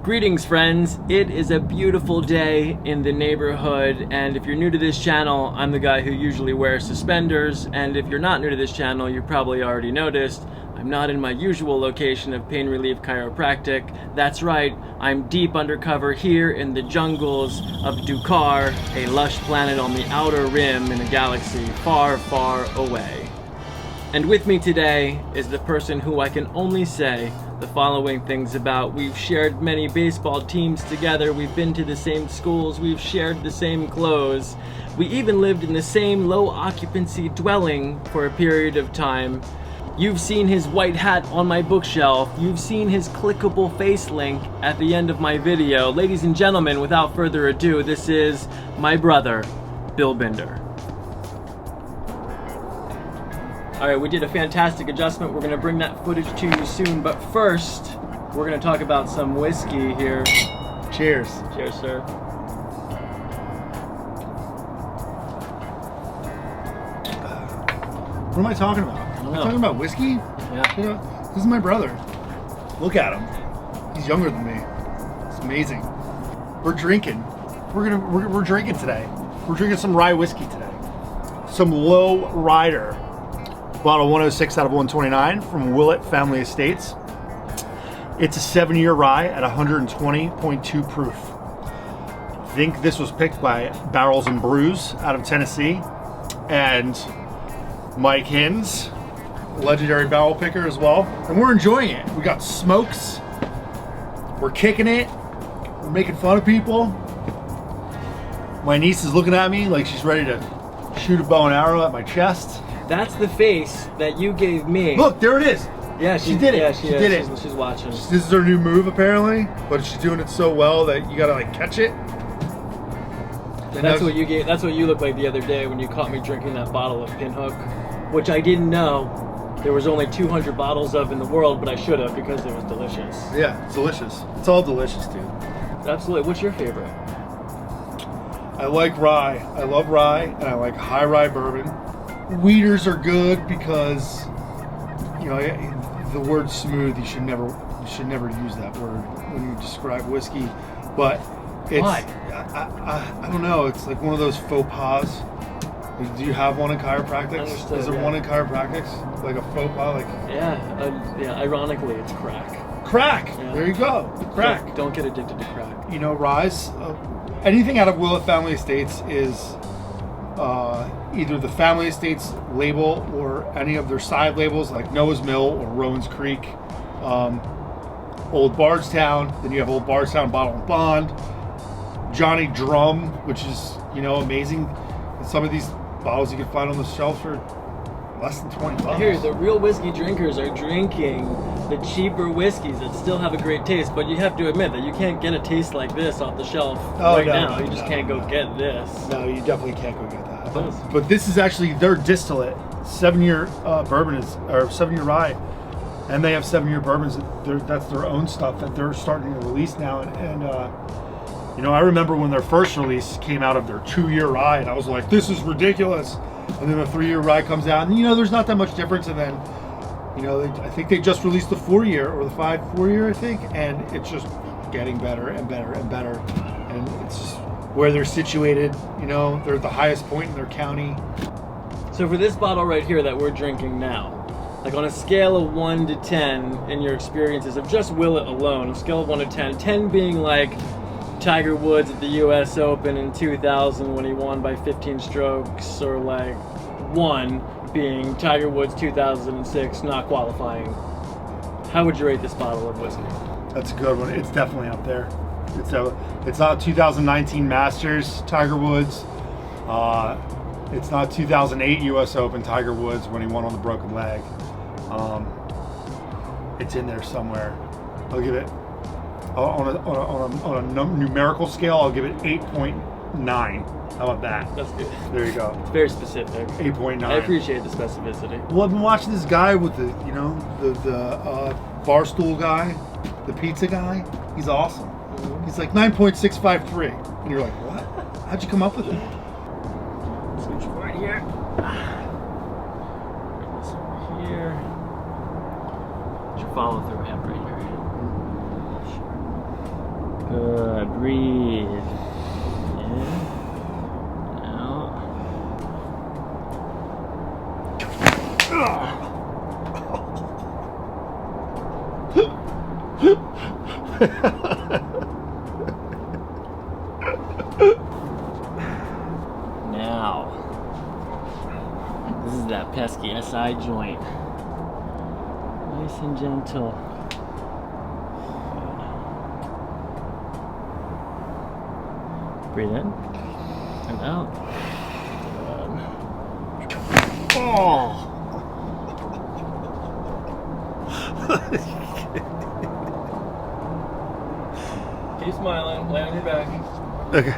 Greetings friends, it is a beautiful day in the neighborhood, and if you're new to this channel, I'm the guy who usually wears suspenders, and if you're not new to this channel, you probably already noticed, I'm not in my usual location of Pain Relief Chiropractic. That's right, I'm deep undercover here in the jungles of Dukar, a lush planet on the outer rim in a galaxy far, far away. And with me today is the person who I can only say the following things about. We've shared many baseball teams together, we've been to the same schools, we've shared the same clothes, we even lived in the same low occupancy dwelling for a period of time. You've seen his white hat on my bookshelf, you've seen his clickable face link at the end of my video. Ladies and gentlemen, without further ado, this is my brother, Bill Binder. Alright, we did a fantastic adjustment. We're going to bring that footage to you soon, but first, we're going to talk about some whiskey here. Cheers. Cheers, sir. What am I talking about? Am I talking about whiskey? Yeah. You know, this is my brother. Look at him. He's younger than me. It's amazing. We're drinking. We're drinking today. We're drinking some rye whiskey today. Some low rider. Bottle 106 out of 129 from Willett Family Estates. It's a 7-year rye at 120.2 proof. I think this was picked by Barrels and Brews out of Tennessee. And Mike Hins, legendary barrel picker as well. And we're enjoying it. We got smokes. We're kicking it. We're making fun of people. My niece is looking at me like she's ready to shoot a bow and arrow at my chest. That's the face that you gave me. Look, there it is. Yeah, she did it. Yeah, she did it. She's watching. This is her new move, apparently, but she's doing it so well that you gotta like catch it. That's what you gave. That's what you looked like the other day when you caught me drinking that bottle of Pinhook, which I didn't know there was only 200 bottles of in the world, but I should have because it was delicious. Yeah, it's delicious. It's all delicious, dude. Absolutely. What's your favorite? I like rye. I love rye, and I like high rye bourbon. Wheaters are good because, you know, the word smooth, you should never use that word when you describe whiskey. But it's, why? I don't know. It's like one of those faux pas. Do you have one in chiropractics? Understood, Is there one in chiropractics? Like a faux pas? Like yeah. Ironically, it's crack. Crack. Yeah. There you go. Crack. Don't get addicted to crack. You know, ryes. Anything out of Willett Family Estates is either the Family Estates label or any of their side labels like Noah's Mill or Rowan's Creek, Old Bardstown. Then you have Old Bardstown Bottle and Bond, Johnny Drum, which is, you know, amazing. And some of these bottles you can find on the shelf for less than $20. Here, the real whiskey drinkers are drinking the cheaper whiskeys that still have a great taste, but you have to admit that you can't get a taste like this off the shelf now. You just can't go get this. No, you definitely can't go get that. But this is actually their distillate. 7-year bourbon is, or 7-year rye, and they have 7-year bourbons. That's their own stuff that they're starting to release now. And you know, I remember when their first release came out of their 2-year rye, and I was like, this is ridiculous. And then the 3-year rye comes out, and you know, there's not that much difference. And then, you know, I think they just released the 4-year or the 4-year, I think, and it's just getting better and better and better. And it's just where they're situated, you know, they're at the highest point in their county. So for this bottle right here that we're drinking now, like on a scale of 1 to 10 in your experiences of just Willett alone, a scale of 1 to 10, 10 being like Tiger Woods at the US Open in 2000 when he won by 15 strokes, or like 1 being Tiger Woods 2006 not qualifying. How would you rate this bottle of whiskey? That's a good one. It's definitely up there. It's not 2019 Masters Tiger Woods. It's not 2008 US Open Tiger Woods when he won on the broken leg. It's in there somewhere. I'll give it on a numerical scale. I'll give it 8.9. How about that? That's good. There you go. It's very specific. 8.9. I appreciate the specificity. Well, I've been watching this guy with the barstool guy, the pizza guy. He's awesome. He's like 9.653, and you're like, what? How'd you come up with it? Switch right here. Bring this over here. Should follow through amp right here. breathe. In, out. Now, this is that pesky SI joint. Nice and gentle. Breathe in and out. Good. Oh! Keep smiling, lay on your back. Okay.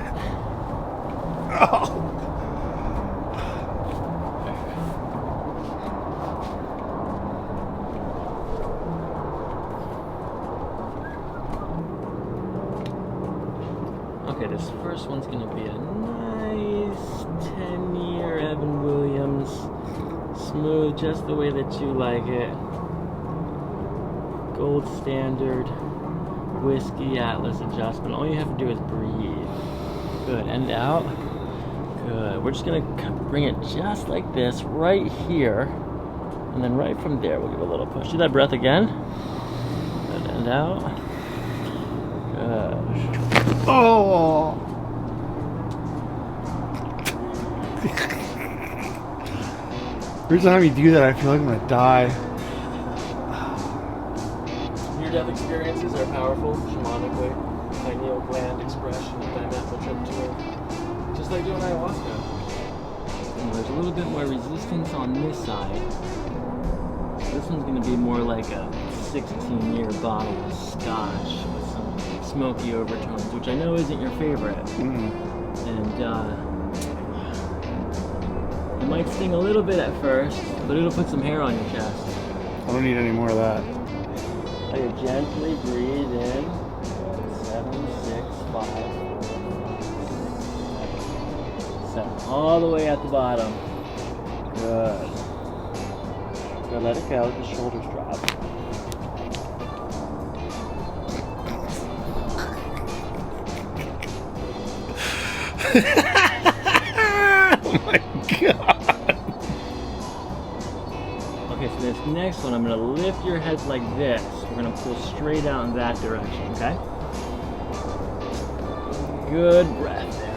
Oh. Okay, this first one's gonna be a nice 10-year Evan Williams. Smooth, just the way that you like it. Gold standard whiskey Atlas adjustment. All you have to do is breathe. Good, and out. Good. We're just gonna bring it just like this right here. And then right from there, we'll give a little push. Do that breath again. Good, and out. Good. Oh. Every time you do that, I feel like I'm gonna die. Near-death experiences are powerful, shamanically. Pineal gland expression, dimethyltryptamine. Just like doing ayahuasca. And there's a little bit more resistance on this side. This one's going to be more like a 16-year bottle of scotch with some smoky overtones, which I know isn't your favorite. And it might sting a little bit at first, but it'll put some hair on your chest. I don't need any more of that. So you gently breathe in. 7, 6, 5, 6, 7. All the way at the bottom. Good. Good, let it go. Let the shoulders drop. Oh my god. Okay, so this next one, I'm going to lift your head like this. We're going to pull straight out in that direction, okay? Good breath there.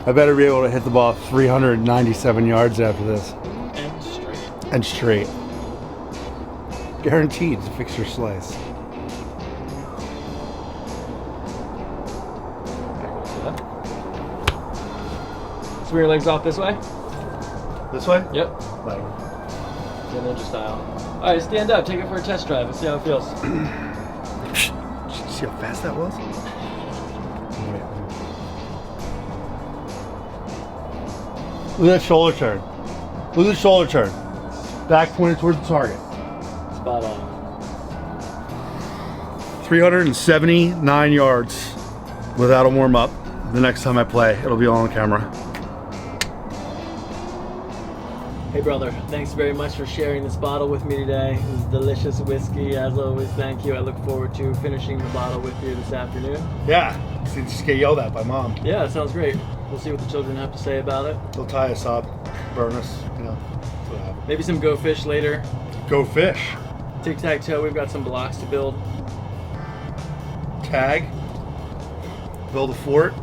I better be able to hit the ball 397 yards after this. And straight. And straight. Guaranteed to fix your slice. Swing your legs off this way. This way? Yep. Like. Ninja style. Alright, stand up. Take it for a test drive. Let's see how it feels. See how fast that was? Look at that shoulder turn. Look at the shoulder turn. Back pointed towards the target. Spot on. 379 yards without a warm up. The next time I play, it'll be all on camera. Hey brother, thanks very much for sharing this bottle with me today. It was delicious whiskey, as always. Thank you. I look forward to finishing the bottle with you this afternoon. Yeah, so you just get yelled at by mom. Yeah, it sounds great. We'll see what the children have to say about it. They'll tie us up, burn us, you know. That's what happens. Maybe some go fish later. Go fish. Tic-tac-toe, we've got some blocks to build. Tag. Build a fort.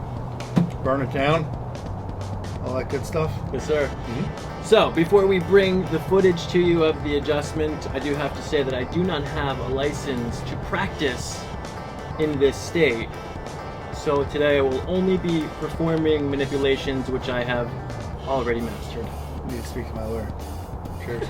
Burn it down. All that good stuff. Yes, sir. So, before we bring the footage to you of the adjustment, I do have to say that I do not have a license to practice in this state. So today I will only be performing manipulations which I have already mastered. I need to speak to my lawyer. Cheers.